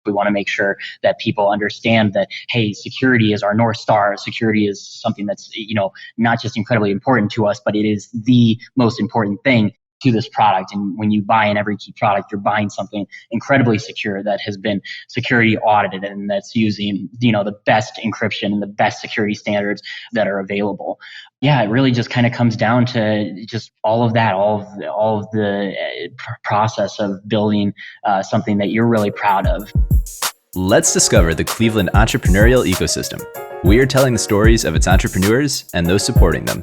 We want to make sure that people understand that, hey, security is our North Star. Security is something that's, not just incredibly important to us, but it is the most important thing to this product. And when you buy an Everykey product, you're buying something incredibly secure that has been security audited and that's using, the best encryption and the best security standards that are available. Yeah, it really just kind of comes down to just all of that, all of the process of building something that you're really proud of. Let's discover the Cleveland entrepreneurial ecosystem. We are telling the stories of its entrepreneurs and those supporting them.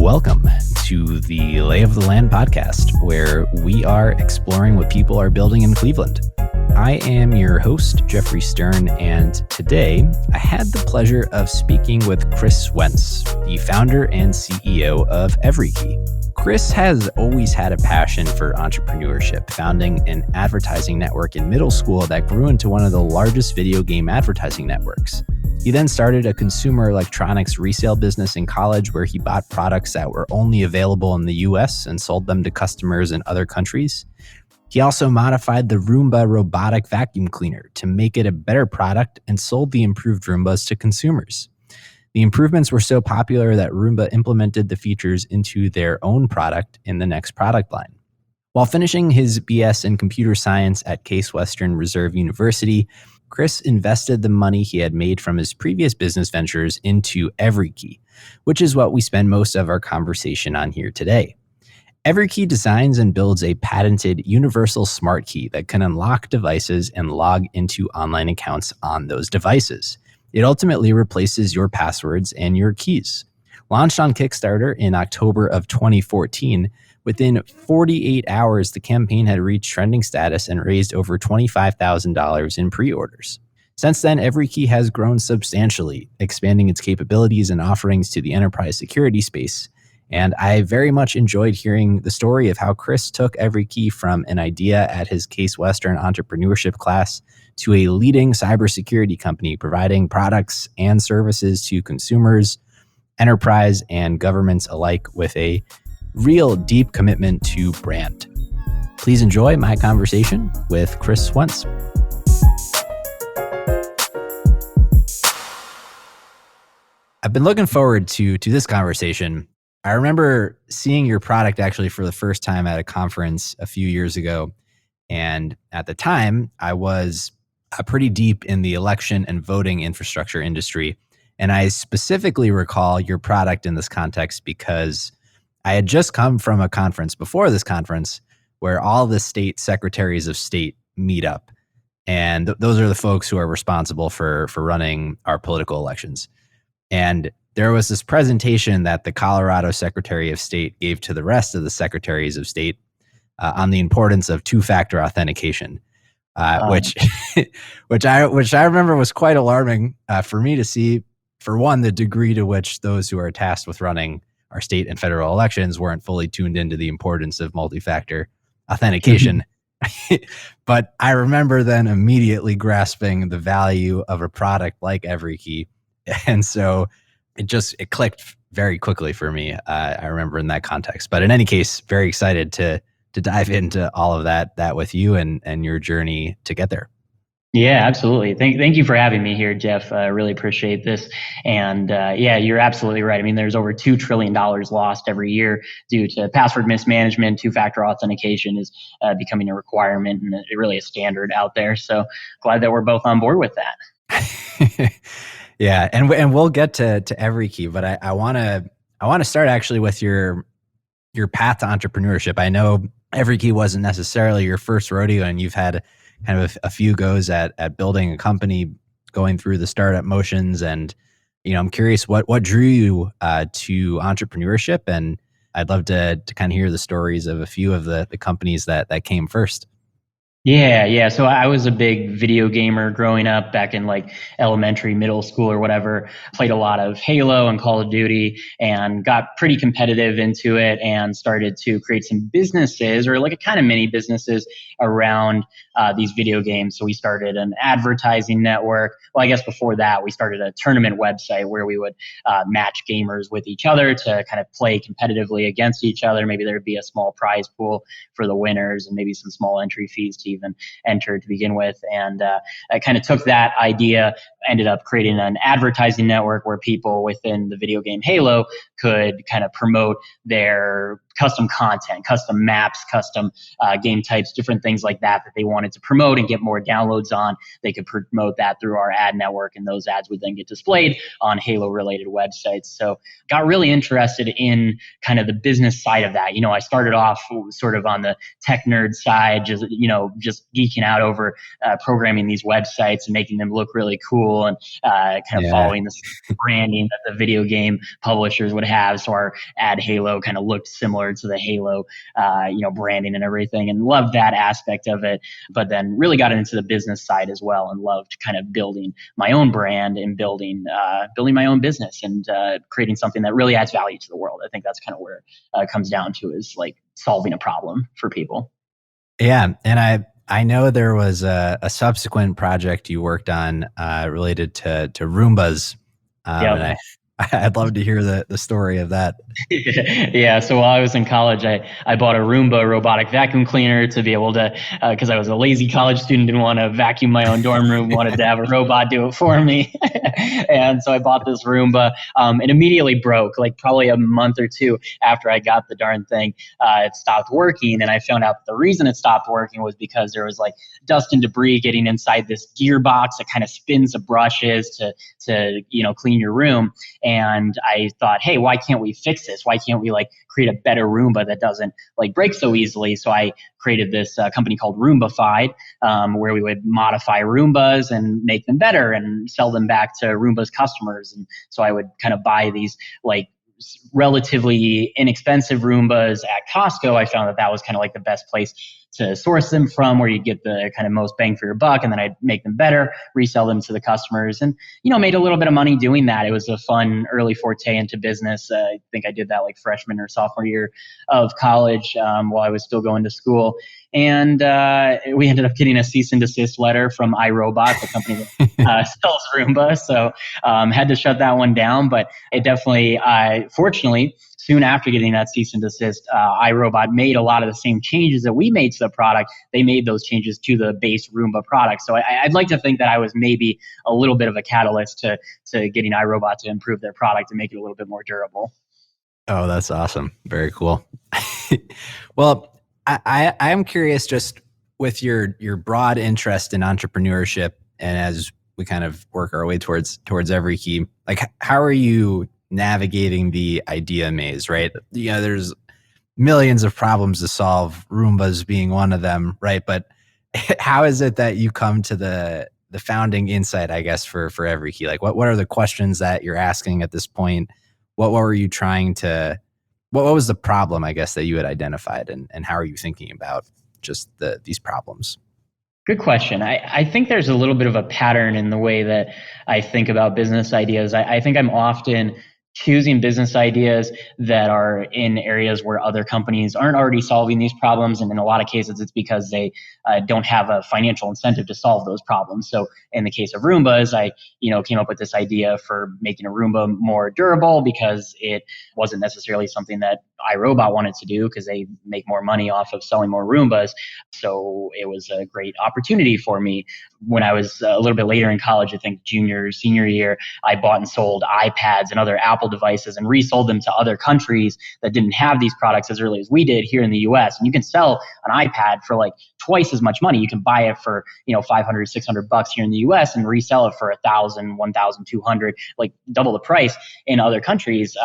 Welcome to the Lay of the Land podcast, where we are exploring what people are building in Cleveland. I am your host, Jeffrey Stern, and today I had the pleasure of speaking with Chris Wentz, the founder and CEO of Everykey. Chris has always had a passion for entrepreneurship, founding an advertising network in middle school that grew into one of the largest video game advertising networks. He then started a consumer electronics resale business in college where he bought products that were only available in the US and sold them to customers in other countries. He also modified the Roomba Robotic Vacuum Cleaner to make it a better product and sold the improved Roombas to consumers. The improvements were so popular that Roomba implemented the features into their own product in the next product line. While finishing his BS in computer science at Case Western Reserve University, Chris invested the money he had made from his previous business ventures into Everykey, which is what we spend most of our conversation on here today. Everykey designs and builds a patented universal smart key that can unlock devices and log into online accounts on those devices. It ultimately replaces your passwords and your keys. Launched on Kickstarter in October of 2014, within 48 hours, the campaign had reached trending status and raised over $25,000 in pre-orders. Since then, Everykey has grown substantially, expanding its capabilities and offerings to the enterprise security space. And I very much enjoyed hearing the story of how Chris took Everykey from an idea at his Case Western entrepreneurship class to a leading cybersecurity company providing products and services to consumers, enterprise, and governments alike with a real deep commitment to brand. Please enjoy my conversation with Chris Wentz. I've been looking forward to this conversation. I remember seeing your product actually for the first time at a conference a few years ago. And at the time, I was pretty deep in the election and voting infrastructure industry. And I specifically recall your product in this context because I had just come from a conference before this conference where all the state secretaries of state meet up. And those are the folks who are responsible for running our political elections. And there was this presentation that the Colorado Secretary of State gave to the rest of the secretaries of state on the importance of two-factor authentication, which I remember was quite alarming for me to see. For one, the degree to which those who are tasked with running our state and federal elections weren't fully tuned into the importance of multi-factor authentication. But I remember then immediately grasping the value of a product like Everykey. And so it clicked very quickly for me. I remember in that context. But in any case, very excited to dive into all of that with you and your journey to get there. Yeah, absolutely. Thank you for having me here, Jeff. I really appreciate this. And you're absolutely right. I mean, there's over $2 trillion lost every year due to password mismanagement. Two-factor authentication is becoming a requirement and really a standard out there. So glad that we're both on board with that. Yeah, and we'll get to Everykey, but I want to start actually with your path to entrepreneurship. I know Everykey wasn't necessarily your first rodeo, and you've had kind of a few goes at building a company, going through the startup motions, and I'm curious what drew you to entrepreneurship, and I'd love to kind of hear the stories of a few of the companies that came first. Yeah. So I was a big video gamer growing up back in like elementary, middle school or whatever. Played a lot of Halo and Call of Duty and got pretty competitive into it and started to create some businesses or like a kind of mini businesses around these video games. So we started an advertising network. Well, I guess before that, we started a tournament website where we would match gamers with each other to kind of play competitively against each other. Maybe there'd be a small prize pool for the winners and maybe some small entry fees to even enter to begin with. And I kind of took that idea, ended up creating an advertising network where people within the video game Halo could kind of promote their custom content, custom maps, custom game types, different things like that they wanted to promote and get more downloads on. They could promote that through our ad network, and those ads would then get displayed on Halo-related websites. So got really interested in kind of the business side of that. I started off sort of on the tech nerd side, just geeking out over programming these websites and making them look really cool and kind of following the branding that the video game publishers would have. So our ad Halo kind of looked similar to the Halo, branding and everything, and loved that aspect of it. But then really got into the business side as well, and loved kind of building my own brand and building my own business and creating something that really adds value to the world. I think that's kind of where it comes down to, is like solving a problem for people. Yeah, and I know there was a subsequent project you worked on related to Roombas, and I'd love to hear the story of that. Yeah. So while I was in college, I bought a Roomba Robotic Vacuum Cleaner to be able to, because I was a lazy college student, didn't want to vacuum my own dorm room, wanted to have a robot do it for me. And so I bought this Roomba. It immediately broke, like probably a month or two after I got the darn thing. It stopped working. And I found out the reason it stopped working was because there was like dust and debris getting inside this gearbox that kind of spins the brushes to clean your room. And I thought, hey, why can't we fix this? Why can't we like create a better Roomba that doesn't like break so easily? So I created this company called Roombafied, where we would modify Roombas and make them better and sell them back to Roomba's customers. And so I would kind of buy these like relatively inexpensive Roombas at Costco. I found that was kind of like the best place to source them from, where you get the kind of most bang for your buck, and then I'd make them better, resell them to the customers, and made a little bit of money doing that. It was a fun early forte into business. I think I did that like freshman or sophomore year of college, while I was still going to school. And we ended up getting a cease and desist letter from iRobot, the company that sells Roomba. So had to shut that one down. But it definitely, fortunately, soon after getting that cease and desist, iRobot made a lot of the same changes that we made to the product. They made those changes to the base Roomba product. So I'd like to think that I was maybe a little bit of a catalyst to getting iRobot to improve their product and make it a little bit more durable. Oh, that's awesome. Very cool. Well, I am curious, just with your broad interest in entrepreneurship, and as we kind of work our way towards Everykey, like how are you navigating the idea maze, right? There's millions of problems to solve, Roombas being one of them, right? But how is it that you come to the founding insight, I guess, for Everykey? Like what are the questions that you're asking at this point? What were you trying to, what was the problem, I guess, that you had identified, and how are you thinking about just these problems? Good question. I think there's a little bit of a pattern in the way that I think about business ideas. I think I'm often choosing business ideas that are in areas where other companies aren't already solving these problems. And in a lot of cases, it's because they don't have a financial incentive to solve those problems. So in the case of Roombas, I came up with this idea for making a Roomba more durable, because it wasn't necessarily something that iRobot wanted to do, because they make more money off of selling more Roombas. So it was a great opportunity for me. When I was a little bit later in college, I think junior, senior year, I bought and sold iPads and other Apple devices and resold them to other countries that didn't have these products as early as we did here in the US. And you can sell an iPad for like twice as much money. You can buy it for, $500, $600 here in the US and resell it for $1,000, $1,200, like double the price in other countries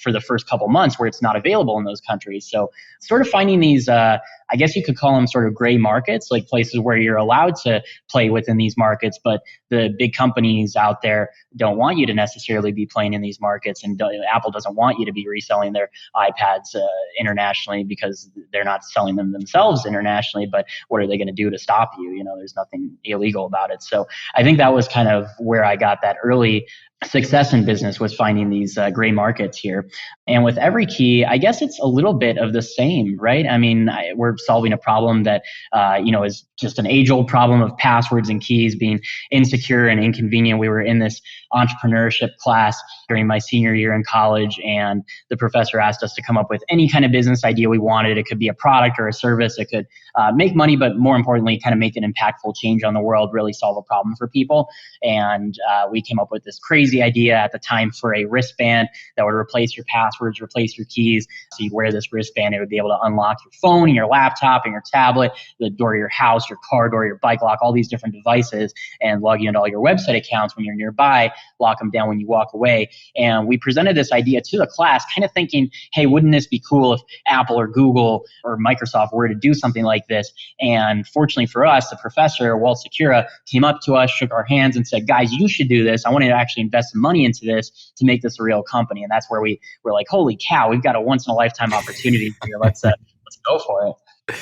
for the first couple months where it's not available in those countries. So sort of finding these, I guess you could call them sort of gray markets, like places where you're allowed to play within these markets, but the big companies out there don't want you to necessarily be playing in these markets. And Apple doesn't want you to be reselling their iPads internationally, because they're not selling them themselves internationally. But what are they going to do to stop you? There's nothing illegal about it. So I think that was kind of where I got that early success in business was finding these gray markets here. And with Everykey, I guess it's a little bit of the same, right? I mean, we're solving a problem that, is just an age-old problem of passwords and keys being insecure and inconvenient. We were in this entrepreneurship class during my senior year in college, and the professor asked us to come up with any kind of business idea we wanted. It could be a product or a service. It could make money, but more importantly, kind of make an impactful change on the world, really solve a problem for people. And we came up with this crazy idea at the time for a wristband that would replace your passwords, replace your keys. So you'd wear this wristband, it would be able to unlock your phone and your laptop and your tablet, the door to your house, your car door, your bike lock, all these different devices, and log you into all your website accounts when you're nearby, lock them down when you walk away. And we presented this idea to the class, kind of thinking, hey, wouldn't this be cool if Apple or Google or Microsoft were to do something like this? And fortunately for us, the professor, Walt Secura, came up to us, shook our hands, and said, guys, you should do this. I want to actually invest some money into this to make this a real company. And that's where we were like, holy cow, we've got a once in a lifetime opportunity here. Let's go for it.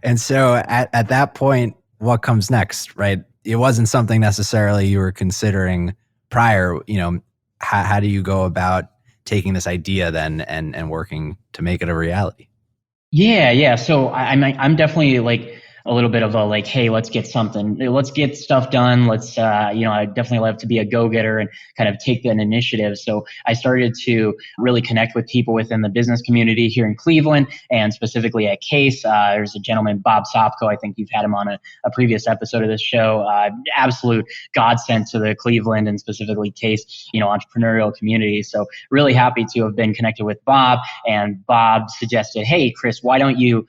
And so at that point, what comes next, right? It wasn't something necessarily you were considering prior. How do you go about taking this idea then and working to make it a reality? Yeah. So I'm definitely like a little bit of a like, hey, let's get stuff done. I definitely love to be a go-getter and kind of take that initiative. So I started to really connect with people within the business community here in Cleveland, and specifically at Case. There's a gentleman, Bob Sopko. I think you've had him on a previous episode of this show. Absolute godsend to the Cleveland and specifically Case, entrepreneurial community. So really happy to have been connected with Bob. And Bob suggested, hey, Chris, why don't you,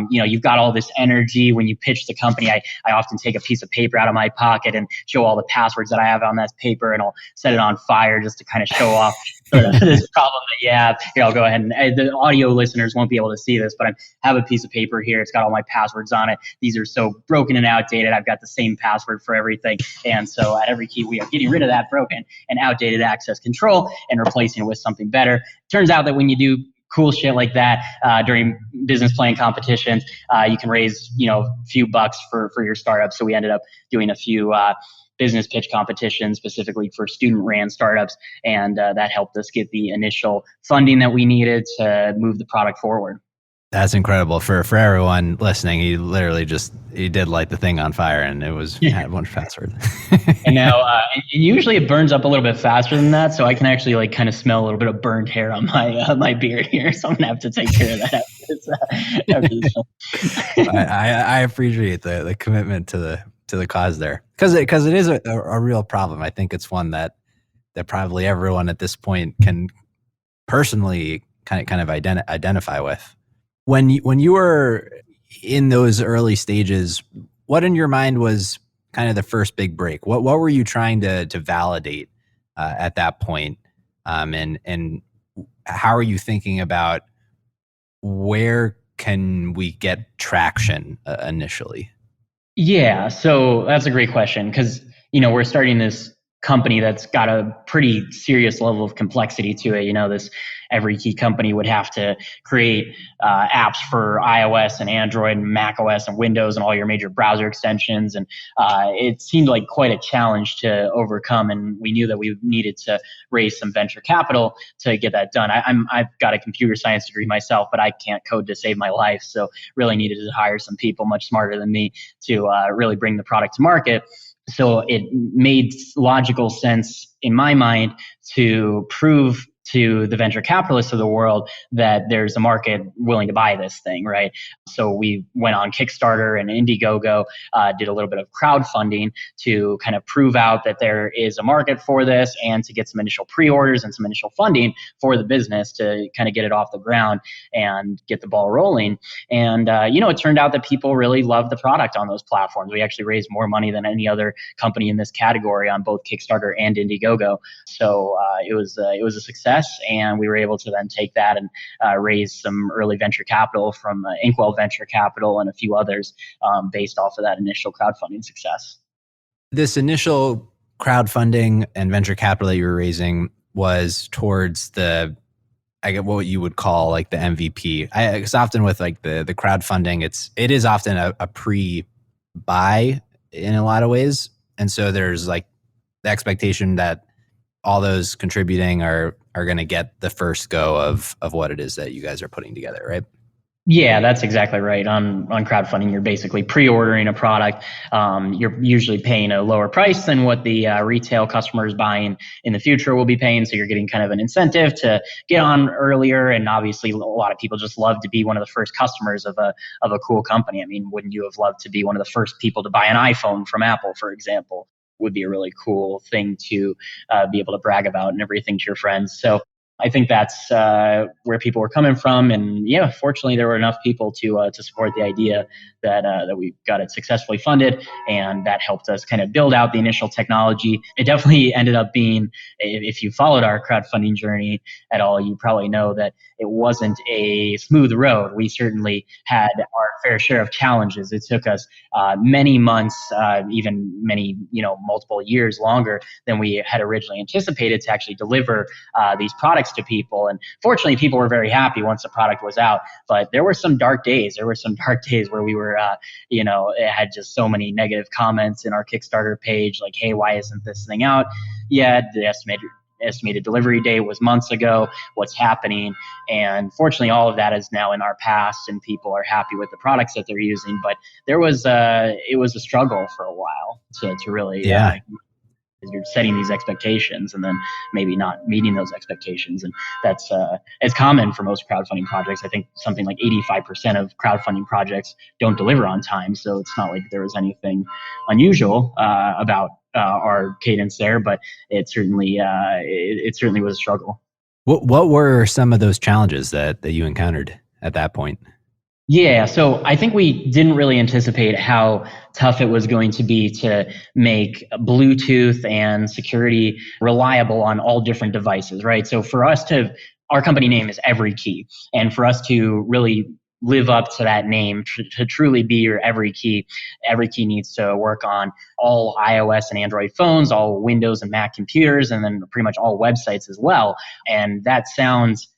you've got all this energy. When you pitch the company, I often take a piece of paper out of my pocket and show all the passwords that I have on that paper, and I'll set it on fire just to kind of show off this problem that you have. Here, I'll go ahead and the audio listeners won't be able to see this, but I have a piece of paper here. It's got all my passwords on it. These are so broken and outdated. I've got the same password for everything. And so at Everykey, we are getting rid of that broken and outdated access control and replacing it with something better. Turns out that when you do cool shit like that during business plan competitions, you can raise a few bucks for your startup. So we ended up doing a few business pitch competitions specifically for student ran startups, and that helped us get the initial funding that we needed to move the product forward. That's incredible for everyone listening. He did light the thing on fire, and it had one password. And now, and usually it burns up a little bit faster than that, so I can actually like kind of smell a little bit of burned hair on my my beard here. So I'm gonna have to take care of that after this film. I appreciate the commitment to the cause there, because it is a real problem. I think it's one that probably everyone at this point can personally kind of identify with. When you were in those early stages, what in your mind was kind of the first big break? What were you trying to validate at that point? And how are you thinking about where can we get traction initially? Yeah, so that's a great question, because we're starting this company that's got a pretty serious level of complexity to it. This Everykey company would have to create apps for iOS and Android and Mac OS and Windows and all your major browser extensions. And it seemed like quite a challenge to overcome. And we knew that we needed to raise some venture capital to get that done. I've got a computer science degree myself, but I can't code to save my life. So really needed to hire some people much smarter than me to really bring the product to market. So it made logical sense in my mind to prove to the venture capitalists of the world that there's a market willing to buy this thing, right? So we went on Kickstarter and Indiegogo, did a little bit of crowdfunding to kind of prove out that there is a market for this and to get some initial pre-orders and some initial funding for the business to kind of get it off the ground and get the ball rolling. And, it turned out that people really loved the product on those platforms. We actually raised more money than any other company in this category on both Kickstarter and Indiegogo. So it was a success. And we were able to then take that and raise some early venture capital from Inkwell Venture Capital and a few others based off of that initial crowdfunding success. This initial crowdfunding and venture capital that you were raising was towards what you would call like the MVP. It's often with like the crowdfunding, it is often a pre-buy in a lot of ways. And so there's like the expectation that all those contributing are going to get the first go of what it is that you guys are putting together, right? Yeah, that's exactly right. On crowdfunding, you're basically pre-ordering a product. You're usually paying a lower price than what the retail customers buying in the future will be paying. So you're getting kind of an incentive to get on earlier. And obviously, a lot of people just love to be one of the first customers of a cool company. I mean, wouldn't you have loved to be one of the first people to buy an iPhone from Apple, for example? Would be a really cool thing to be able to brag about and everything to your friends. So I think that's where people were coming from, and yeah, fortunately, there were enough people to support the idea that we got it successfully funded, and that helped us kind of build out the initial technology. It definitely ended up being, if you followed our crowdfunding journey at all, you probably know that it wasn't a smooth road. We certainly had our fair share of challenges. It took us many months, even many multiple years longer than we had originally anticipated to actually deliver these products to people. And fortunately, people were very happy once the product was out. But there were some dark days. There were some dark days where we were, it had just so many negative comments in our Kickstarter page, like, hey, why isn't this thing out yet? The estimated delivery date was months ago. What's happening? And fortunately, all of that is now in our past, and people are happy with the products that they're using. But it was a struggle for a while to really you're setting these expectations and then maybe not meeting those expectations. And that's it's common for most crowdfunding projects. I think something like 85% of crowdfunding projects don't deliver on time. So it's not like there was anything unusual about our cadence there, but it certainly was a struggle. What were some of those challenges that you encountered at that point? Yeah, so I think we didn't really anticipate how tough it was going to be to make Bluetooth and security reliable on all different devices, right? So for us our company name is Everykey, and for us to really live up to that name, to truly be your Everykey needs to work on all iOS and Android phones, all Windows and Mac computers, and then pretty much all websites as well. And that sounds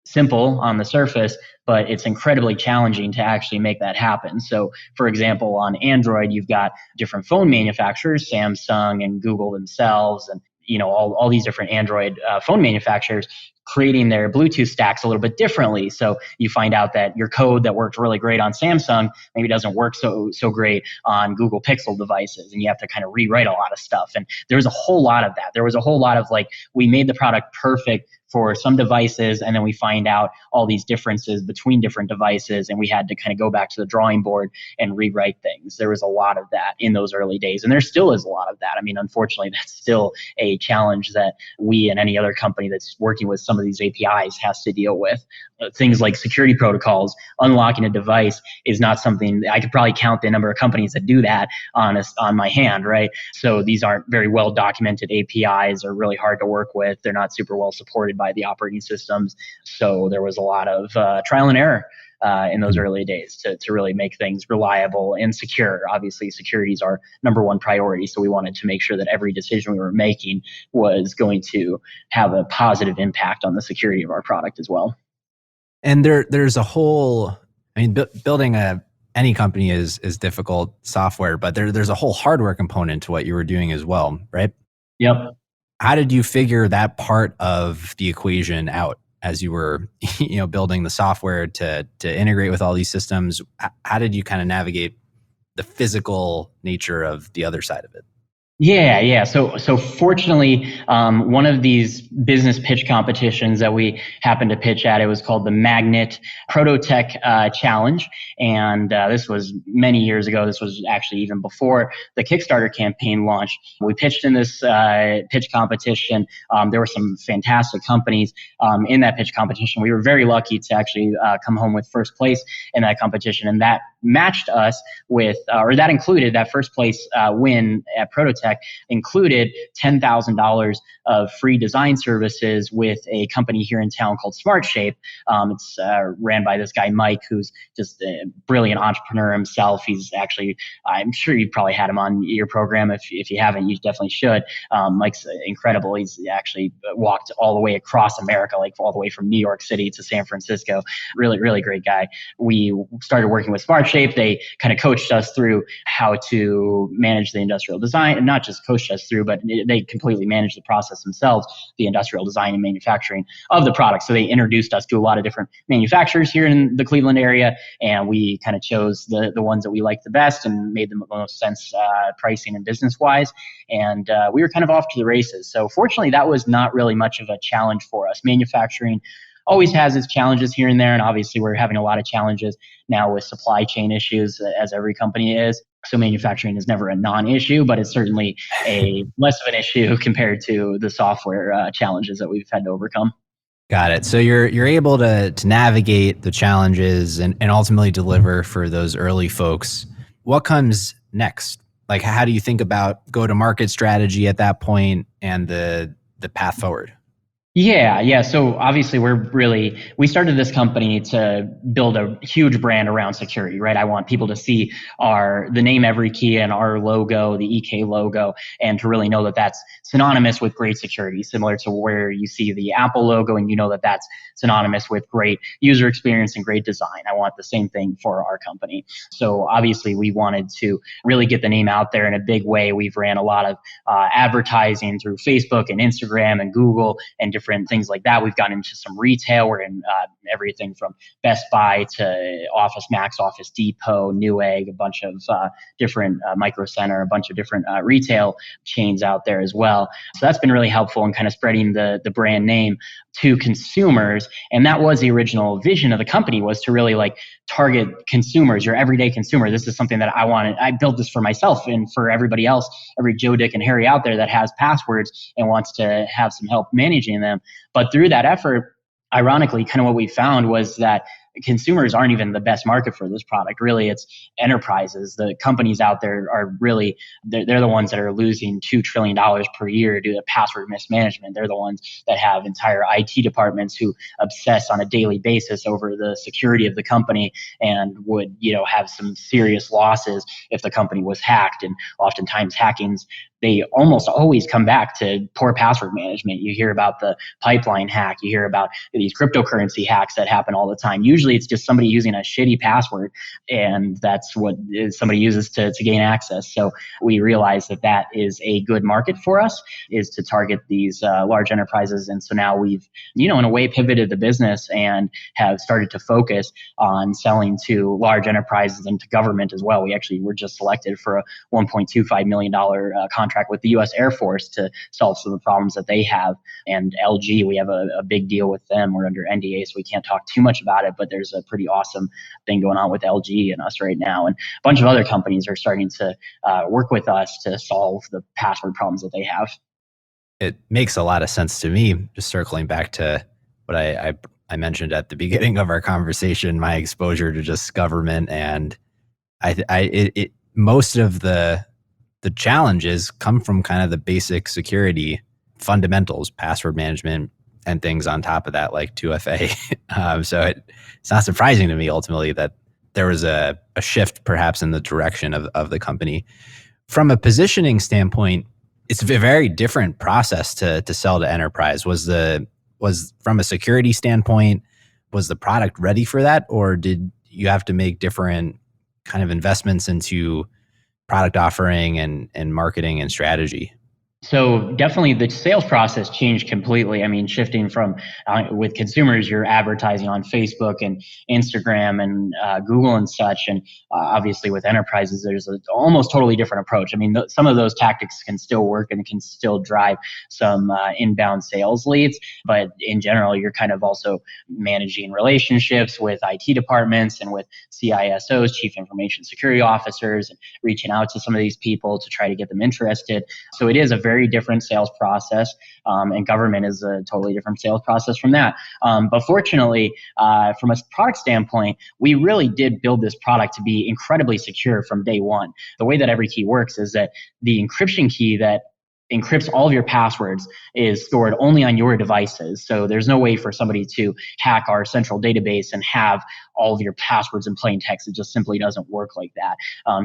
simple on the surface, but it's incredibly challenging to actually make that happen. So, for example, on Android, you've got different phone manufacturers, Samsung and Google themselves, and all these different Android phone manufacturers creating their Bluetooth stacks a little bit differently. So you find out that your code that worked really great on Samsung maybe doesn't work so great on Google Pixel devices, and you have to kind of rewrite a lot of stuff. And there was a whole lot of that. There was a whole lot of we made the product perfect for some devices, and then we find out all these differences between different devices, and we had to kind of go back to the drawing board and rewrite things. There was a lot of that in those early days, and there still is a lot of that. I mean, unfortunately, that's still a challenge that we and any other company that's working with some of these APIs has to deal with. Things like security protocols, unlocking a device is not something I could probably count the number of companies that do that on my hand, right? So these aren't very well documented APIs, are really hard to work with. They're not super well supported by the operating systems. So there was a lot of trial and error in those early days to really make things reliable and secure. Obviously, security is our number one priority. So we wanted to make sure that every decision we were making was going to have a positive impact on the security of our product as well. And there's a whole, building any company is difficult software, but there's a whole hardware component to what you were doing as well, right? Yep. How did you figure that part of the equation out as you were, building the software to integrate with all these systems? How did you kind of navigate the physical nature of the other side of it? Yeah. So fortunately, one of these business pitch competitions that we happened to pitch at, it was called the Magnet Prototech Challenge. And this was many years ago. This was actually even before the Kickstarter campaign launched. We pitched in this pitch competition. There were some fantastic companies in that pitch competition. We were very lucky to actually come home with first place in that competition. And that matched us with, or that included, that first place win at Prototech included $10,000 of free design services with a company here in town called SmartShape. It's ran by this guy, Mike, who's just a brilliant entrepreneur himself. He's actually, I'm sure you probably had him on your program. If you haven't, you definitely should. Mike's incredible. He's actually walked all the way across America, all the way from New York City to San Francisco. Really, really great guy. We started working with SmartShape shape. They kind of coached us through how to manage the industrial design, and not just coached us through, but they completely managed the process themselves, the industrial design and manufacturing of the product. So they introduced us to a lot of different manufacturers here in the Cleveland area, and we kind of chose the ones that we liked the best and made the most sense pricing and business wise. And we were kind of off to the races. So fortunately, that was not really much of a challenge for us. Manufacturing always has its challenges here and there. And obviously, we're having a lot of challenges now with supply chain issues, as every company is. So manufacturing is never a non-issue, but it's certainly a less of an issue compared to the software challenges that we've had to overcome. Got it. So you're able to navigate the challenges and ultimately deliver for those early folks. What comes next? Like, how do you think about go-to-market strategy at that point and the path forward? Yeah. So obviously we started this company to build a huge brand around security, right? I want people to see the name Everykey and our logo, the EK logo, and to really know that that's synonymous with great security, similar to where you see the Apple logo and you know that that's synonymous with great user experience and great design. I want the same thing for our company. So obviously we wanted to really get the name out there in a big way. We've ran a lot of advertising through Facebook and Instagram and Google and different things like that. We've gotten into some retail. We're in everything from Best Buy to Office Max, Office Depot, Newegg, a bunch of different Micro Center, a bunch of different retail chains out there as well. So that's been really helpful in kind of spreading the brand name to consumers. And that was the original vision of the company, was to really like target consumers, your everyday consumer. This is something that I wanted. I built this for myself and for everybody else, every Joe, Dick, and Harry out there that has passwords and wants to have some help managing them. But through that effort, ironically, kind of what we found was that consumers aren't even the best market for this product. Really, it's enterprises. The companies out there are really, they're the ones that are losing $2 trillion per year due to password mismanagement. They're the ones that have entire IT departments who obsess on a daily basis over the security of the company and would, have some serious losses if the company was hacked. And oftentimes they almost always come back to poor password management. You hear about the pipeline hack. You hear about these cryptocurrency hacks that happen all the time. Usually it's just somebody using a shitty password, and that's what somebody uses to gain access. So we realized that is a good market for us, is to target these large enterprises. And so now we've, in a way, pivoted the business and have started to focus on selling to large enterprises and to government as well. We actually were just selected for a $1.25 million contract with the U.S. Air Force to solve some of the problems that they have. And LG, we have a big deal with them. We're under NDA, so we can't talk too much about it, but there's a pretty awesome thing going on with LG and us right now. And a bunch of other companies are starting to work with us to solve the password problems that they have. It makes a lot of sense to me, just circling back to what I mentioned at the beginning of our conversation, my exposure to just government, and most of the challenges come from kind of the basic security fundamentals, password management, and things on top of that, like 2FA. So it's not surprising to me ultimately that there was a shift perhaps in the direction of the company. From a positioning standpoint, it's a very different process to sell to enterprise. Was from a security standpoint, was the product ready for that? Or did you have to make different kind of investments into product offering and marketing and strategy? So definitely the sales process changed completely. I mean, shifting from with consumers, you're advertising on Facebook and Instagram and Google and such. And obviously with enterprises, there's an almost totally different approach. I mean, some of those tactics can still work and can still drive some inbound sales leads. But in general, you're kind of also managing relationships with IT departments and with CISOs, chief information security officers, and reaching out to some of these people to try to get them interested. So it is a very different sales process, and government is a totally different sales process from that. But fortunately, from a product standpoint, we really did build this product to be incredibly secure from day one. The way that Everykey works is that the encryption key that encrypts all of your passwords is stored only on your devices. So there's no way for somebody to hack our central database and have all of your passwords in plain text. It just simply doesn't work like that.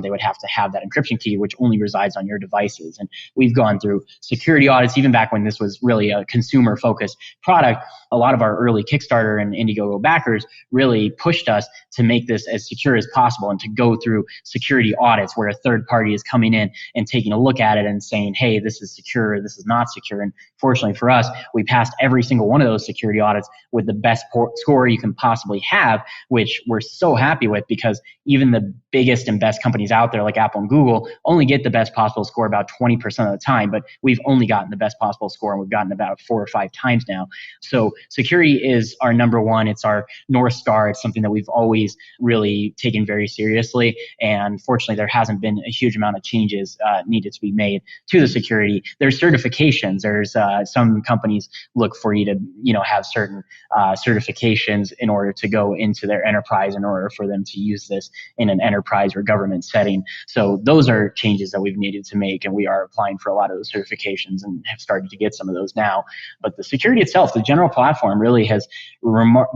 They would have to have that encryption key, which only resides on your devices. And we've gone through security audits, even back when this was really a consumer focused product. A lot of our early Kickstarter and Indiegogo backers really pushed us to make this as secure as possible and to go through security audits where a third party is coming in and taking a look at it and saying, hey, this is secure, this is not secure. And fortunately for us, we passed every single one of those security audits with the best score you can possibly have, which we're so happy with, because even the biggest and best companies out there like Apple and Google only get the best possible score about 20% of the time, but we've only gotten the best possible score, and we've gotten about 4 or 5 times now. So security is our number one. It's our North Star. It's something that we've always really taken very seriously. And fortunately, there hasn't been a huge amount of changes needed to be made to the security. There's certifications. There's some companies look for you to, have certain certifications in order to go into their enterprise, in order for them to use this in an enterprise or government setting. So those are changes that we've needed to make, and we are applying for a lot of those certifications and have started to get some of those now. But the security itself, the general platform, really has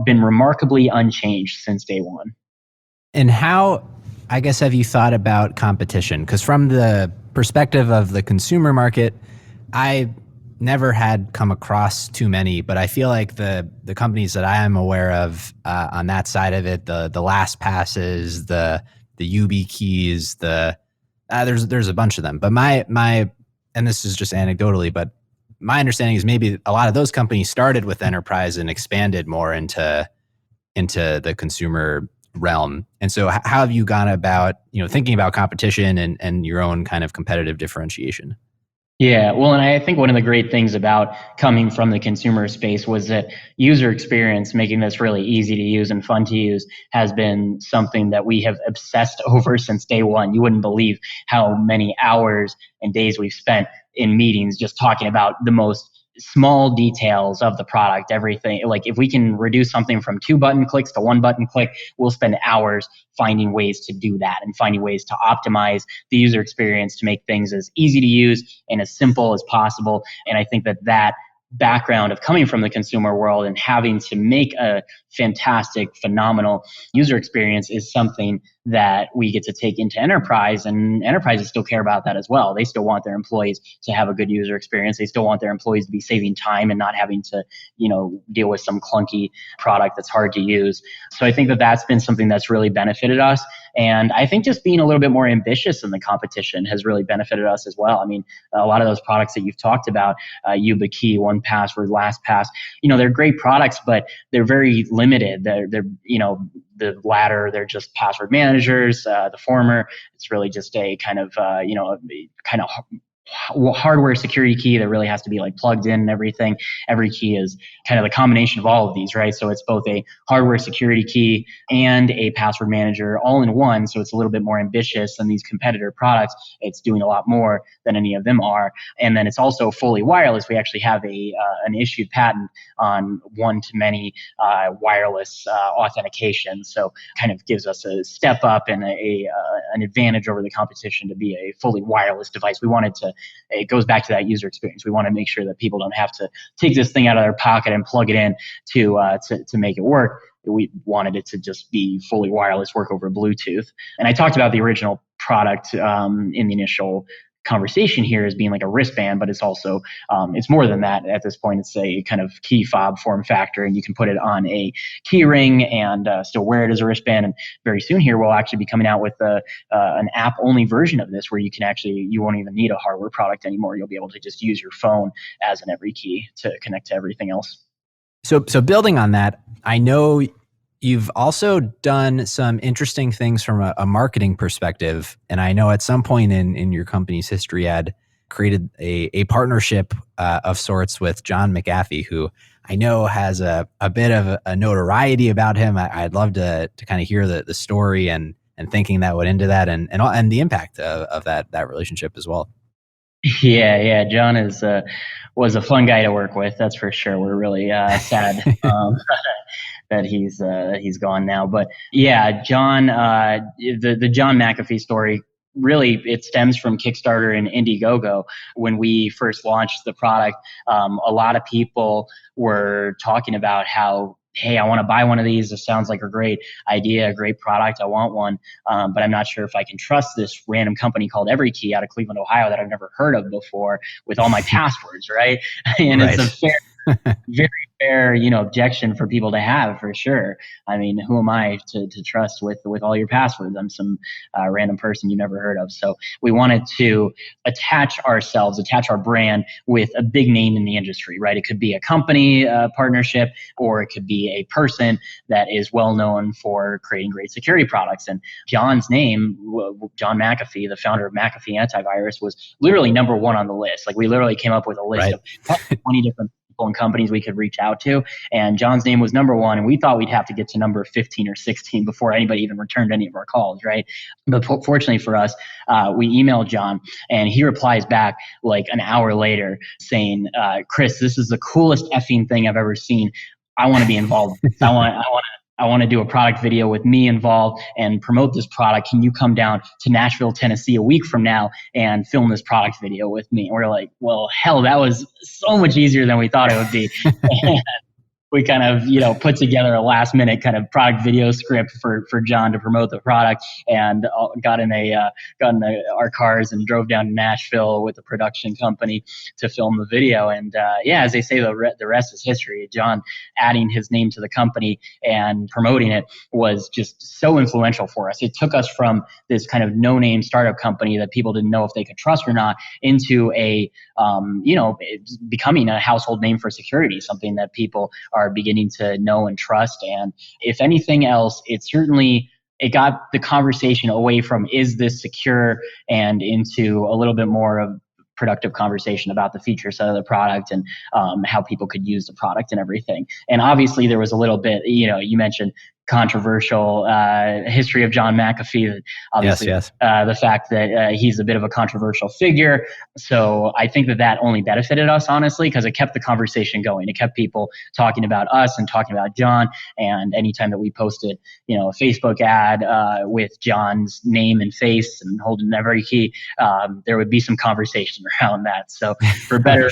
been remarkably unchanged since day one. And how, I guess, have you thought about competition? Because from the perspective of the consumer market, I never had come across too many, but I feel like the companies that I am aware of on that side of it, the LastPasses, the YubiKeys, there's a bunch of them. But my and this is just anecdotally, but my understanding is maybe a lot of those companies started with enterprise and expanded more into the consumer realm. And so how have you gone about, thinking about competition and your own kind of competitive differentiation? Yeah, well, and I think one of the great things about coming from the consumer space was that user experience, making this really easy to use and fun to use, has been something that we have obsessed over since day one. You wouldn't believe how many hours and days we've spent in meetings just talking about the most small details of the product, everything. Like if we can reduce something from 2 button clicks to 1 button click, we'll spend hours finding ways to do that and finding ways to optimize the user experience to make things as easy to use and as simple as possible. And I think that background of coming from the consumer world and having to make a fantastic, phenomenal user experience is something that we get to take into enterprise, and enterprises still care about that as well. They still want their employees to have a good user experience. They still want their employees to be saving time and not having to, deal with some clunky product that's hard to use. So I think that that's been something that's really benefited us. And I think just being a little bit more ambitious in the competition has really benefited us as well. I mean, a lot of those products that you've talked about, YubiKey, 1Password, LastPass, they're great products, but they're very limited. They're the latter, they're just password managers. The former, it's really just a kind of, hardware security key that really has to be like plugged in and everything. Everykey is kind of the combination of all of these, right? So it's both a hardware security key and a password manager all in one. So it's a little bit more ambitious than these competitor products. It's doing a lot more than any of them are. And then it's also fully wireless. We actually have an issued patent on one-to-many wireless authentication. So kind of gives us a step up and an advantage over the competition to be a fully wireless device. It goes back to that user experience. We want to make sure that people don't have to take this thing out of their pocket and plug it in to make it work. We wanted it to just be fully wireless, work over Bluetooth. And I talked about the original product in the initial conversation here as being like a wristband, but it's also, it's more than that at this point. It's a kind of key fob form factor, and you can put it on a key ring and still wear it as a wristband. And very soon here, we'll actually be coming out with an app-only version of this where you won't even need a hardware product anymore. You'll be able to just use your phone as an Everykey to connect to everything else. So building on that, I know you've also done some interesting things from a marketing perspective. And I know at some point in your company's history, had created a partnership of sorts with John McAfee, who I know has a bit of a notoriety about him. I'd love to kind of hear the story and thinking that went into that and the impact of that relationship as well. Yeah. John was a fun guy to work with. That's for sure. We're really sad that he's gone now. But yeah, John, the John McAfee story, really, it stems from Kickstarter and Indiegogo. When we first launched the product, a lot of people were talking about how hey, I want to buy one of these. This sounds like a great idea, a great product. I want one. But I'm not sure if I can trust this random company called Everykey out of Cleveland, Ohio that I've never heard of before with all my passwords, right? And Right. it's a very fair, objection for people to have, for sure. I mean, who am I to trust with all your passwords? I'm some random person you never heard of. So we wanted to attach our brand with a big name in the industry, right? It could be a company partnership, or it could be a person that is well known for creating great security products. And John's name, John McAfee, the founder of McAfee Antivirus, was literally number one on the list. Like, we literally came up with a list Right. of 20 different people and companies we could reach out to, and John's name was number one, and we thought we'd have to get to number 15 or 16 before anybody even returned any of our calls, right? But fortunately for us, we emailed John, and he replies back like an hour later saying, Chris, this is the coolest effing thing I've ever seen. I want to be involved. I want to do a product video with me involved and promote this product. Can you come down to Nashville, Tennessee a week from now and film this product video with me? And we're like, well, hell, that was so much easier than we thought it would be. We kind of, put together a last minute kind of product video script for John to promote the product, and got in our cars and drove down to Nashville with the production company to film the video. And as they say, the rest is history. John adding his name to the company and promoting it was just so influential for us. It took us from this kind of no-name startup company that people didn't know if they could trust or not into becoming a household name for security, something that people are beginning to know and trust. And if anything else, it got the conversation away from, is this secure, and into a little bit more of productive conversation about the features of the product and how people could use the product and everything. And obviously there was a little bit, you mentioned controversial history of John McAfee. Obviously, yes. The fact that he's a bit of a controversial figure. So I think that only benefited us, honestly, because it kept the conversation going. It kept people talking about us and talking about John. And anytime that we posted, a Facebook ad with John's name and face and holding Everykey, there would be some conversation around that. So for better,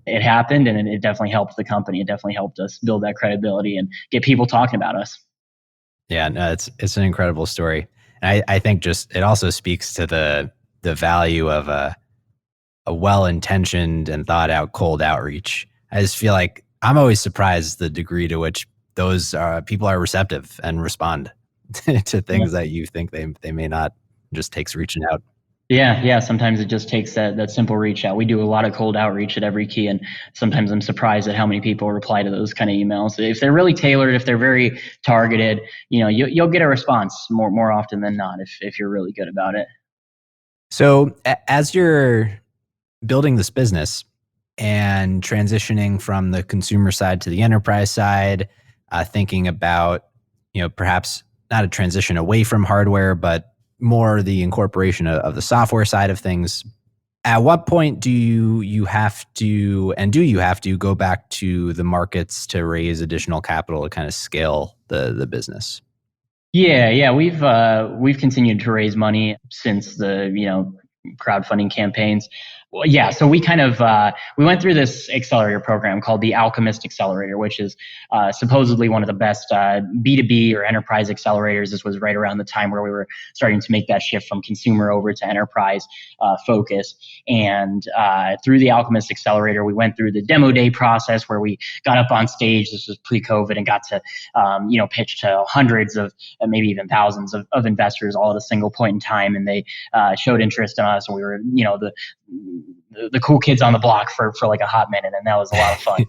it happened, and it definitely helped the company. It definitely helped us build that credibility and get people talking about us. Yeah, no, it's an incredible story. And I think just it also speaks to the value of a well-intentioned and thought out cold outreach. I just feel like I'm always surprised the degree to which those people are receptive and respond to things that you think they may not. It just takes reaching out. Yeah. Sometimes it just takes that simple reach out. We do a lot of cold outreach at Everykey, and sometimes I'm surprised at how many people reply to those kind of emails. If they're really tailored, if they're very targeted, you'll get a response more often than not if you're really good about it. So as you're building this business and transitioning from the consumer side to the enterprise side, thinking about, perhaps not a transition away from hardware, but more the incorporation of the software side of things. At what point do you have to go back to the markets to raise additional capital to kind of scale the business? Yeah. We've continued to raise money since the crowdfunding campaigns. Well, yeah, so we kind of we went through this accelerator program called the Alchemist Accelerator, which is supposedly one of the best B2B or enterprise accelerators. This was right around the time where we were starting to make that shift from consumer over to enterprise focus. And through the Alchemist Accelerator, we went through the demo day process where we got up on stage. This was pre-COVID, and got to pitch to hundreds of maybe even thousands of investors all at a single point in time, and they showed interest in us, and we were the cool kids on the block for like a hot minute, and that was a lot of fun.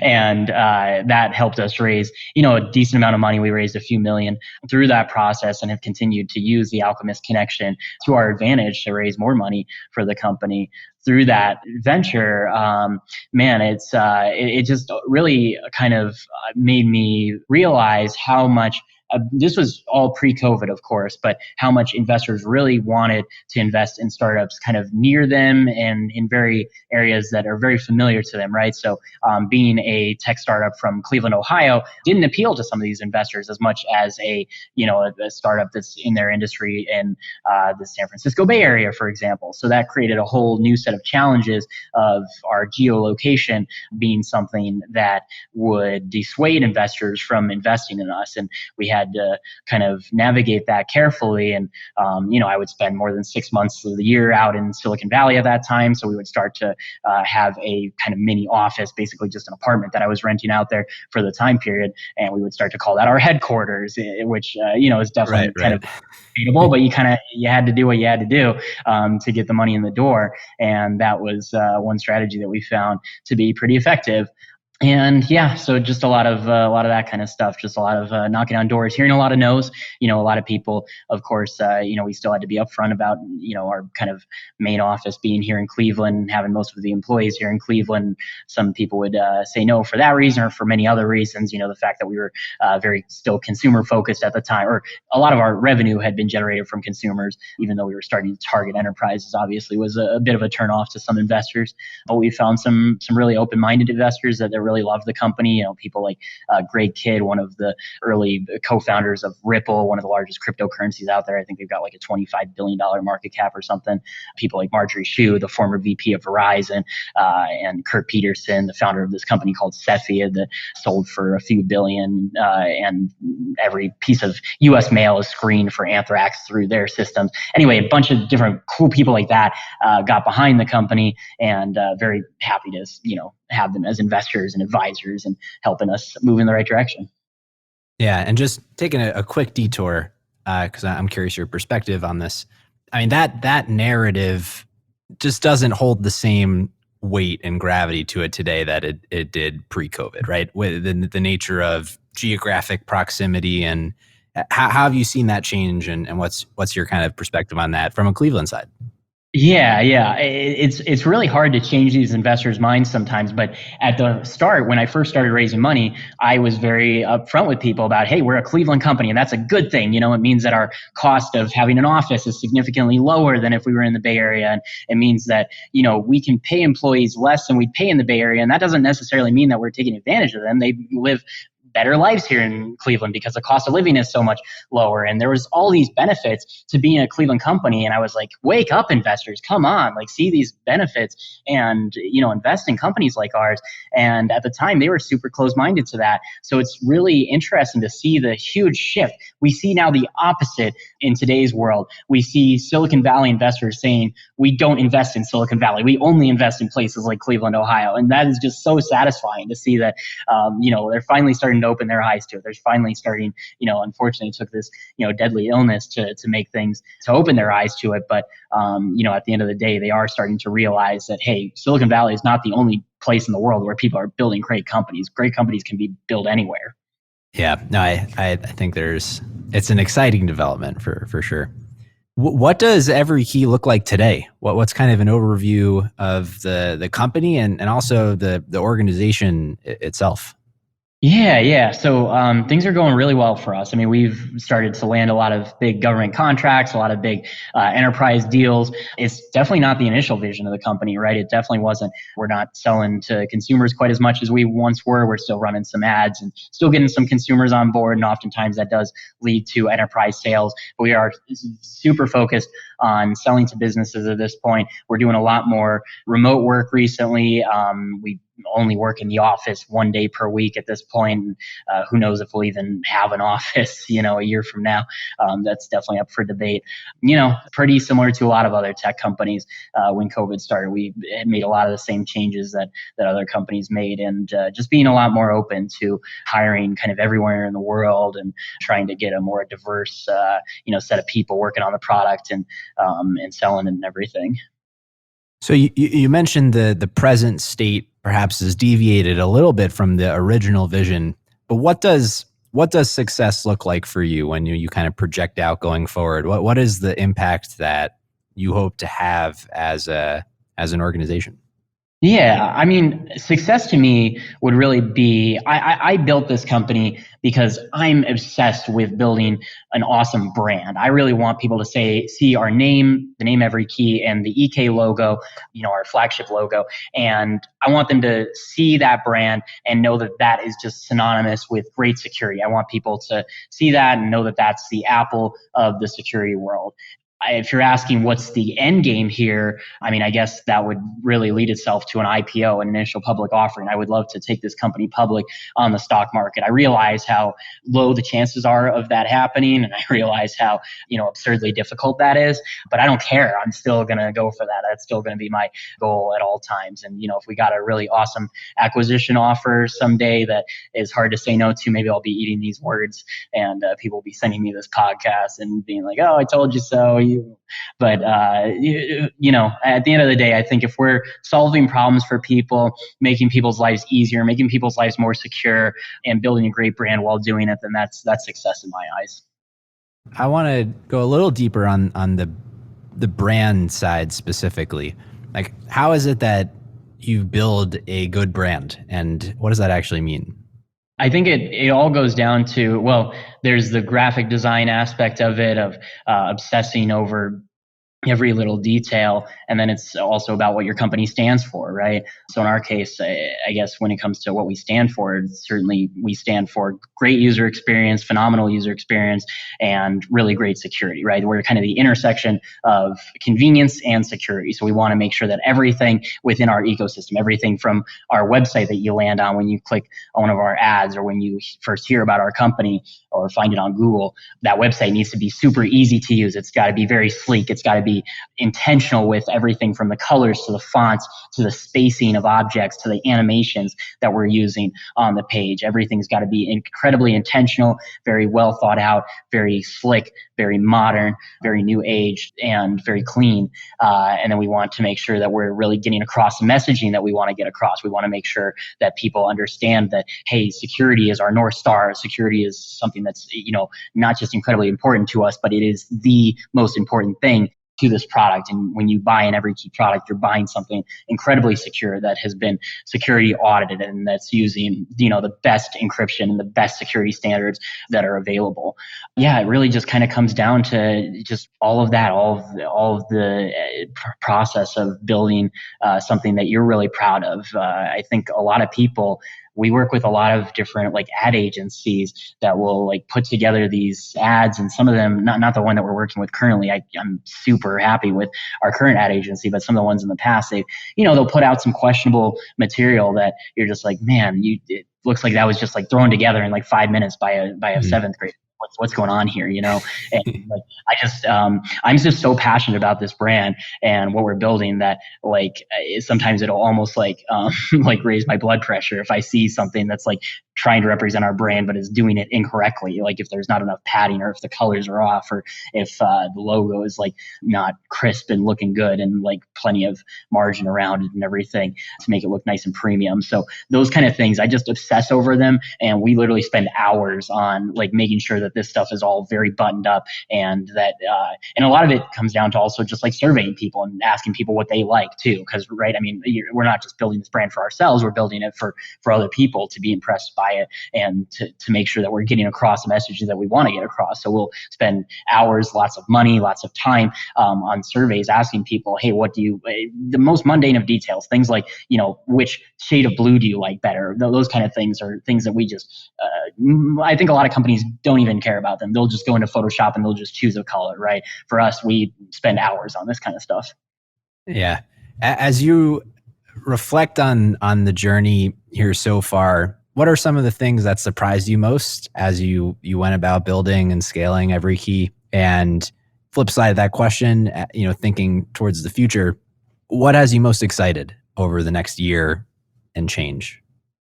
And that helped us raise a decent amount of money. We raised a few million through that process, and have continued to use the Alchemist connection to our advantage to raise more money for the company through that venture. It just really kind of made me realize how much this was all pre-COVID, of course, but how much investors really wanted to invest in startups kind of near them and in very areas that are very familiar to them, right? So being a tech startup from Cleveland, Ohio, didn't appeal to some of these investors as much as a startup that's in their industry in the San Francisco Bay Area, for example. So that created a whole new set of challenges of our geolocation being something that would dissuade investors from investing in us. And we had to kind of navigate that carefully. And, I would spend more than 6 months of the year out in Silicon Valley at that time. So we would start to have a kind of mini office, basically just an apartment that I was renting out there for the time period. And we would start to call that our headquarters, which, is definitely kind of debatable, but you had to do what you had to do to get the money in the door. And that was one strategy that we found to be pretty effective. And yeah, so just a lot of that kind of stuff, just a lot of knocking on doors, hearing a lot of no's. A lot of people, of course, we still had to be upfront about, our kind of main office being here in Cleveland, having most of the employees here in Cleveland. Some people would say no for that reason or for many other reasons. The fact that we were very still consumer focused at the time, or a lot of our revenue had been generated from consumers, even though we were starting to target enterprises, obviously was a bit of a turnoff to some investors. But we found some really open-minded investors that really loved the company. People like Greg Kidd, one of the early co-founders of Ripple, one of the largest cryptocurrencies out there. I think they've got like a $25 billion market cap or something. People like Marjorie Hsu, the former VP of Verizon, and Kurt Peterson, the founder of this company called Cephia that sold for a few billion, and every piece of U.S. mail is screened for anthrax through their systems. Anyway, a bunch of different cool people like that got behind the company, and very happy to have them as investors and advisors and helping us move in the right direction. Yeah, and just taking a quick detour, because I'm curious your perspective on this. I mean, that narrative just doesn't hold the same weight and gravity to it today that it did pre-COVID, right? With the nature of geographic proximity, and how have you seen that change, and what's your kind of perspective on that from a Cleveland side? Yeah. It's really hard to change these investors' minds sometimes. But at the start, when I first started raising money, I was very upfront with people about, hey, we're a Cleveland company, and that's a good thing. It means that our cost of having an office is significantly lower than if we were in the Bay Area. And it means that, we can pay employees less than we pay in the Bay Area. And that doesn't necessarily mean that we're taking advantage of them. They live better lives here in Cleveland because the cost of living is so much lower. And there was all these benefits to being a Cleveland company. And I was like, wake up, investors, come on, see these benefits and, invest in companies like ours. And at the time, they were super close-minded to that. So it's really interesting to see the huge shift. We see now the opposite in today's world. We see Silicon Valley investors saying, we don't invest in Silicon Valley. We only invest in places like Cleveland, Ohio. And that is just so satisfying to see that, they're finally starting to open their eyes to it. They're finally starting, unfortunately it took this, deadly illness to make things, to open their eyes to it. But, at the end of the day, they are starting to realize that, hey, Silicon Valley is not the only place in the world where people are building great companies. Great companies can be built anywhere. Yeah, no, I think it's an exciting development for sure. What does Everykey look like today? What's kind of an overview of the company and also the organization itself? Yeah. So things are going really well for us. I mean, we've started to land a lot of big government contracts, a lot of big enterprise deals. It's definitely not the initial vision of the company, right? It definitely wasn't. We're not selling to consumers quite as much as we once were. We're still running some ads and still getting some consumers on board. And oftentimes that does lead to enterprise sales. But we are super focused on selling to businesses at this point. We're doing a lot more remote work recently. We only work in the office 1 day per week at this point. Who knows if we'll even have an office, a year from now. That's definitely up for debate. Pretty similar to a lot of other tech companies. When COVID started, we had made a lot of the same changes that other companies made, and just being a lot more open to hiring kind of everywhere in the world and trying to get a more diverse, set of people working on the product and selling and everything. So you mentioned the present state perhaps has deviated a little bit from the original vision, but what does success look like for you when you kind of project out going forward? What is the impact that you hope to have as an organization? Yeah, I mean, success to me would really be I built this company because I'm obsessed with building an awesome brand. I really want people to see our name, the name Everykey, and the EK logo, our flagship logo, and I want them to see that brand and know that that is just synonymous with great security. I want people to see that and know that that's the Apple of the security world. If you're asking what's the end game here, I mean, I guess that would really lead itself to an IPO, an initial public offering. I would love to take this company public on the stock market. I realize how low the chances are of that happening, and I realize how, absurdly difficult that is, but I don't care. I'm still going to go for that. That's still going to be my goal at all times. And, if we got a really awesome acquisition offer someday that is hard to say no to, maybe I'll be eating these words and people will be sending me this podcast and being like, oh, I told you so. But at the end of the day, I think if we're solving problems for people, making people's lives easier, making people's lives more secure, and building a great brand while doing it, then that's success in my eyes. I want to go a little deeper on the brand side specifically. Like, how is it that you build a good brand, and what does that actually mean? I think it all goes down to, well, there's the graphic design aspect of it, of obsessing over every little detail. And then it's also about what your company stands for, right? So in our case, I guess when it comes to what we stand for, certainly we stand for great user experience, phenomenal user experience, and really great security, right? We're kind of the intersection of convenience and security. So we want to make sure that everything within our ecosystem, everything from our website that you land on when you click on one of our ads, or when you first hear about our company or find it on Google, that website needs to be super easy to use. It's got to be very sleek. It's got to be intentional with everything from the colors to the fonts to the spacing of objects to the animations that we're using on the page. Everything's got to be incredibly intentional, very well thought out, very slick, very modern, very new age, and very clean. And then we want to make sure that we're really getting across the messaging that we want to get across. We want to make sure that people understand that, hey, security is our North Star. Security is something that's, not just incredibly important to us, but it is the most important thing to this product. And when you buy an Everykey product, you're buying something incredibly secure that has been security audited and that's using, the best encryption and the best security standards that are available. Yeah, it really just kind of comes down to just all of that, all of the process of building something that you're really proud of. I think a lot of people, we work with a lot of different ad agencies that will put together these ads, and some of them, not the one that we're working with currently. I'm super happy with our current ad agency, but some of the ones in the past, they'll put out some questionable material that you're just like, man, it looks like that was just thrown together in 5 minutes by a seventh grader. What's going on here, And I'm just so passionate about this brand and what we're building that sometimes it'll almost raise my blood pressure if I see something that's trying to represent our brand but is doing it incorrectly. If there's not enough padding, or if the colors are off, or if the logo is not crisp and looking good and plenty of margin around it and everything to make it look nice and premium. So those kind of things, I just obsess over them, and we literally spend hours on making sure that this stuff is all very buttoned up, and that and a lot of it comes down to also just surveying people and asking people what they like too, because right, I mean, we're not just building this brand for ourselves, we're building it for other people to be impressed by it and to make sure that we're getting across the messages that we want to get across. So we'll spend hours, lots of money, lots of time on surveys asking people, hey, what do you, the most mundane of details, things like, which shade of blue do you like better? Those kind of things are things that we just, I think a lot of companies don't even care about them. They'll just go into Photoshop and they'll just choose a color, right? For us, we spend hours on this kind of stuff. Yeah. As you reflect on the journey here so far, what are some of the things that surprised you most as you went about building and scaling Everykey? And flip side of that question, thinking towards the future, what has you most excited over the next year and change?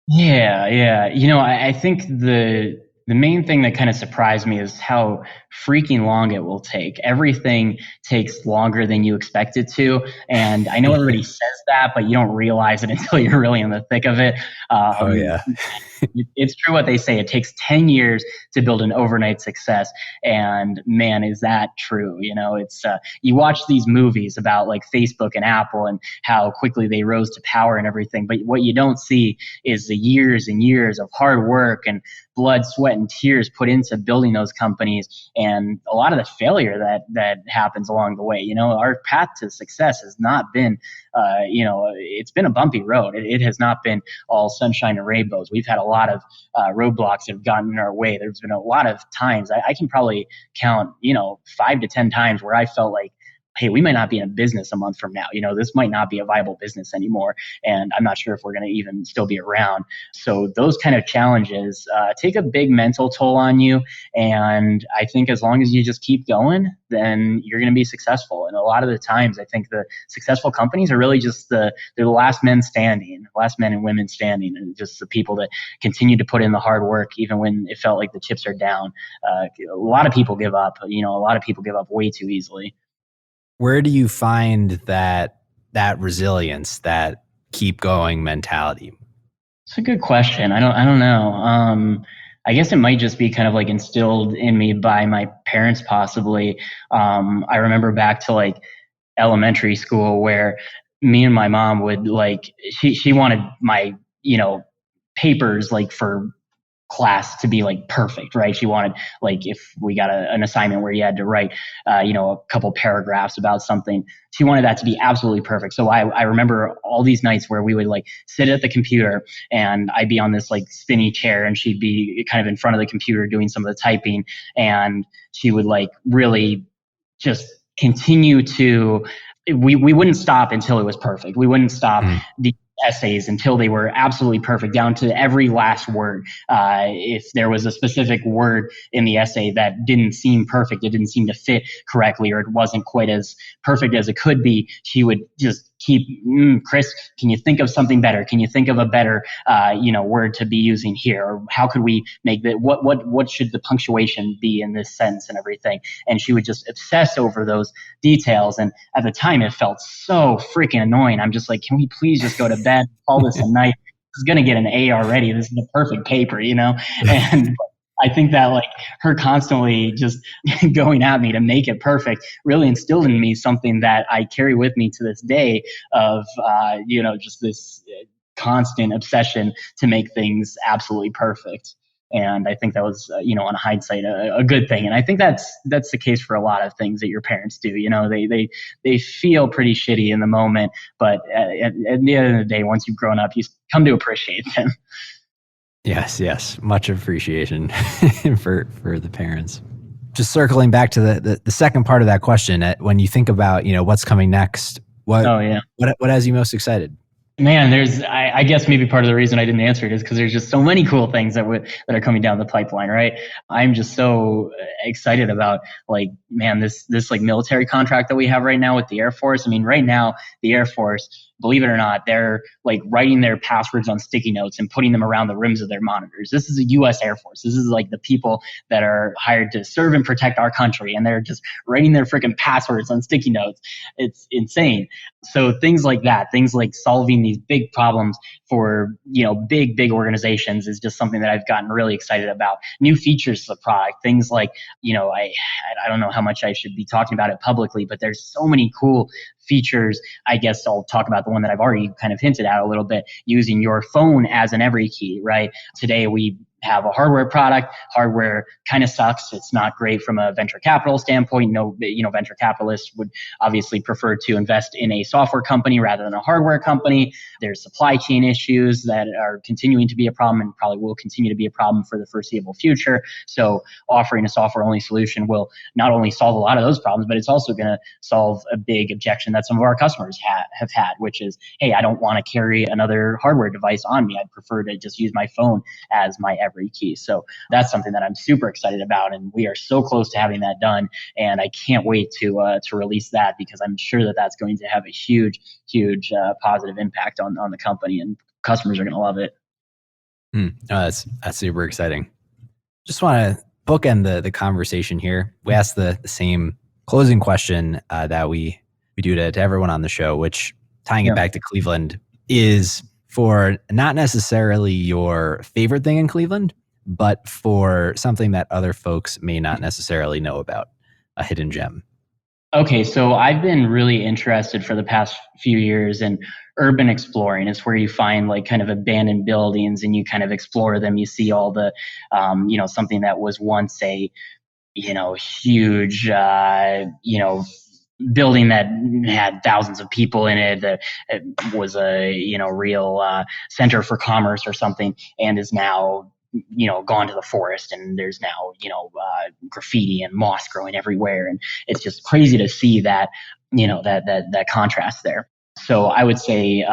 Yeah. I think the The main thing that kind of surprised me is how freaking long it will take. Everything takes longer than you expect it to. And I know everybody says that, but you don't realize it until you're really in the thick of it. Oh yeah. It's true what they say. It takes 10 years to build an overnight success. And man, is that true? It's, you watch these movies about like Facebook and Apple and how quickly they rose to power and everything. But what you don't see is the years and years of hard work and blood, sweat, and tears put into building those companies, and a lot of the failure that happens along the way. Our path to success has not been, it's been a bumpy road. It has not been all sunshine and rainbows. We've had a lot of roadblocks that have gotten in our way. There's been a lot of times, I can probably count, 5 to 10 times where I felt like, hey, we might not be in business a month from now. This might not be a viable business anymore. And I'm not sure if we're going to even still be around. So those kind of challenges take a big mental toll on you. And I think as long as you just keep going, then you're going to be successful. And a lot of the times, I think the successful companies are really just they're the last men standing, last men and women standing, and just the people that continue to put in the hard work, even when it felt like the chips are down. A lot of people give up. A lot of people give up way too easily. Where do you find that resilience, that keep going mentality? It's a good question. I don't know. I guess it might just be kind of like instilled in me by my parents, possibly. I remember back to like elementary school where me and my mom would like, she wanted my, papers like for class to be like perfect, right? She wanted, like, if we got an assignment where you had to write, a couple paragraphs about something, she wanted that to be absolutely perfect. So I remember all these nights where we would like sit at the computer and I'd be on this like spinny chair and she'd be kind of in front of the computer doing some of the typing, and she would like really just continue to, we wouldn't stop until it was perfect. We wouldn't stop the essays until they were absolutely perfect, down to every last word. If there was a specific word in the essay that didn't seem perfect, it didn't seem to fit correctly, or it wasn't quite as perfect as it could be, she would just keep, Chris, can you think of something better? Can you think of a better, word to be using here? Or how could we make that? What should the punctuation be in this sentence and everything? And she would just obsess over those details. And at the time, it felt so freaking annoying. I'm just like, can we please just go to bed, call this a night? This is going to get an A already. This is the perfect paper, And I think that like her constantly just going at me to make it perfect really instilled in me something that I carry with me to this day of, just this constant obsession to make things absolutely perfect. And I think that was, on hindsight, a good thing. And I think that's the case for a lot of things that your parents do. They feel pretty shitty in the moment, but at the end of the day, once you've grown up, you come to appreciate them. Yes. Much appreciation for the parents. Just circling back to the second part of that question, when you think about, what's coming next, what has you most excited? Man, I guess maybe part of the reason I didn't answer it is because there's just so many cool things that are coming down the pipeline, right? I'm just so excited about this like military contract that we have right now with the Air Force. I mean, right now, the Air Force, believe it or not, they're like writing their passwords on sticky notes and putting them around the rims of their monitors. This is a U.S. Air Force. This is like the people that are hired to serve and protect our country, and they're just writing their freaking passwords on sticky notes. It's insane. So things like that, things like solving these big problems for, big organizations is just something that I've gotten really excited about. New features to the product, things like, I don't know how much I should be talking about it publicly, but there's so many cool features. I guess I'll talk about the one that I've already kind of hinted at a little bit, using your phone as an Everykey, right? Today we have a hardware product. Hardware kind of sucks. It's not great from a venture capital standpoint. No, venture capitalists would obviously prefer to invest in a software company rather than a hardware company. There's supply chain issues that are continuing to be a problem and probably will continue to be a problem for the foreseeable future. So offering a software-only solution will not only solve a lot of those problems, but it's also going to solve a big objection that some of our customers have had, which is, hey, I don't want to carry another hardware device on me. I'd prefer to just use my phone as my Everykey. So that's something that I'm super excited about, and we are so close to having that done. And I can't wait to release that, because I'm sure that that's going to have a huge positive impact on the company, and customers are going to love it. That's super exciting. Just want to bookend the conversation here. We asked the same closing question that we do to everyone on the show, which tying it back to Cleveland is for not necessarily your favorite thing in Cleveland, but for something that other folks may not necessarily know about, a hidden gem. Okay, so I've been really interested for the past few years in urban exploring. It's where you find like kind of abandoned buildings and you kind of explore them. You see all the, something that was once a, huge, building that had thousands of people in it, that it was a, real center for commerce or something, and is now gone to the forest, and there's now graffiti and moss growing everywhere, and it's just crazy to see that that contrast there. So I would say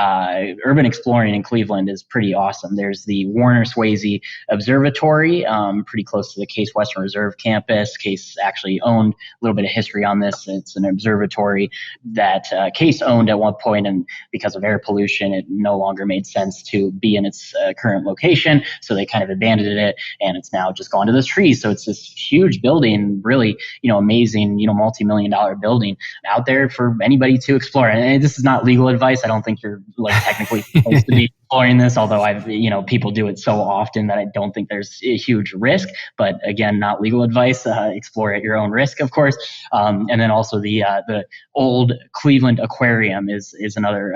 urban exploring in Cleveland is pretty awesome. There's the Warner Swayze Observatory, pretty close to the Case Western Reserve campus. Case actually owned a little bit of history on this. It's an observatory that Case owned at one point, and because of air pollution, it no longer made sense to be in its current location. So they kind of abandoned it, and it's now just gone to this tree. So it's this huge building, really, amazing, multi-million-dollar building out there for anybody to explore. And this is not legal advice. I don't think you're like technically supposed to be exploring this, although people do it so often that I don't think there's a huge risk. But again, not legal advice. Explore at your own risk, of course. And then also the old Cleveland Aquarium is another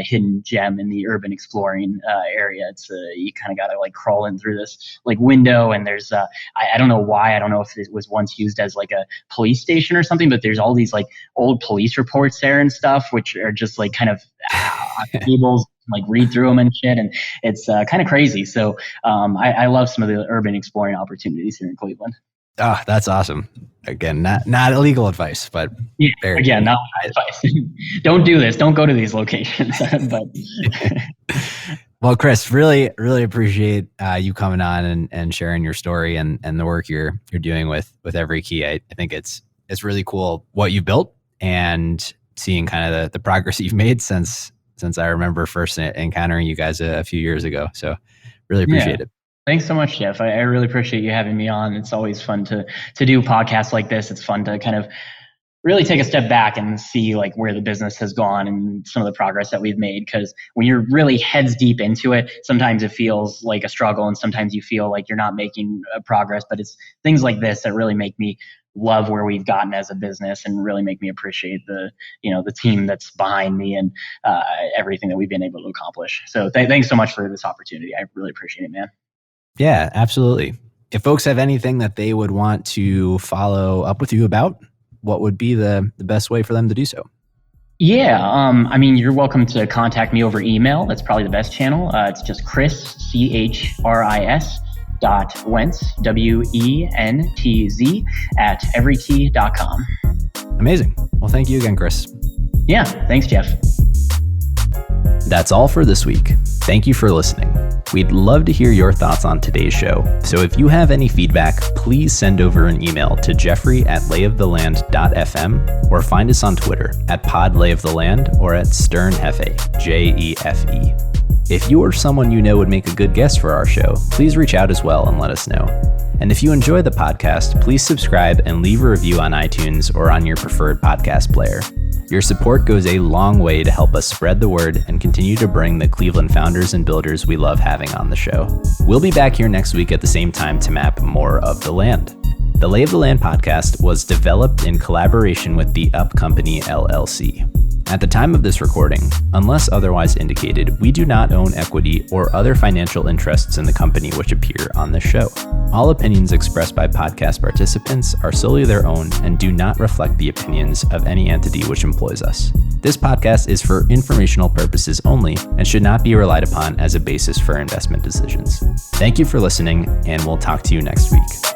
hidden gem in the urban exploring area. It's you kind of got to like crawl in through this like window, and there's I don't know why. I don't know if it was once used as like a police station or something, but there's all these like old police reports there and stuff, which are just like kind of tables, like read through them and shit, and it's kind of crazy. So I love some of the urban exploring opportunities here in Cleveland. Oh, that's awesome. Again, not illegal advice, but again, not advice. Don't do this. Don't go to these locations. But well, Chris, really, really appreciate you coming on and sharing your story and the work you're doing with Everykey. I think it's really cool what you built, and seeing kind of the progress you've made since I remember first encountering you guys a few years ago. So really appreciate it. Thanks so much, Jeff. I really appreciate you having me on. It's always fun to do podcasts like this. It's fun to kind of really take a step back and see like where the business has gone and some of the progress that we've made. Because when you're really heads deep into it, sometimes it feels like a struggle, and sometimes you feel like you're not making progress. But it's things like this that really make me love where we've gotten as a business, and really make me appreciate the team that's behind me and everything that we've been able to accomplish. So thanks so much for this opportunity. I really appreciate it, man. Yeah, absolutely. If folks have anything that they would want to follow up with you about, what would be the best way for them to do so? Yeah, you're welcome to contact me over email. That's probably the best channel. It's just Chris, CHRIS .Wentz, WENTZ @everykey.com. Amazing. Well, thank you again, Chris. Yeah, thanks, Jeff. That's all for this week. Thank you for listening. We'd love to hear your thoughts on today's show. So if you have any feedback, please send over an email to jeffrey@layoftheland.fm, or find us on Twitter @podlayoftheland or @sternhefe, JEFE. If you or someone you know would make a good guest for our show, please reach out as well and let us know. And if you enjoy the podcast, please subscribe and leave a review on iTunes or on your preferred podcast player. Your support goes a long way to help us spread the word and continue to bring the Cleveland founders and builders we love having on the show. We'll be back here next week at the same time to map more of the land. The Lay of the Land podcast was developed in collaboration with the Up Company LLC. At the time of this recording, unless otherwise indicated, we do not own equity or other financial interests in the company which appear on this show. All opinions expressed by podcast participants are solely their own and do not reflect the opinions of any entity which employs us. This podcast is for informational purposes only and should not be relied upon as a basis for investment decisions. Thank you for listening, and we'll talk to you next week.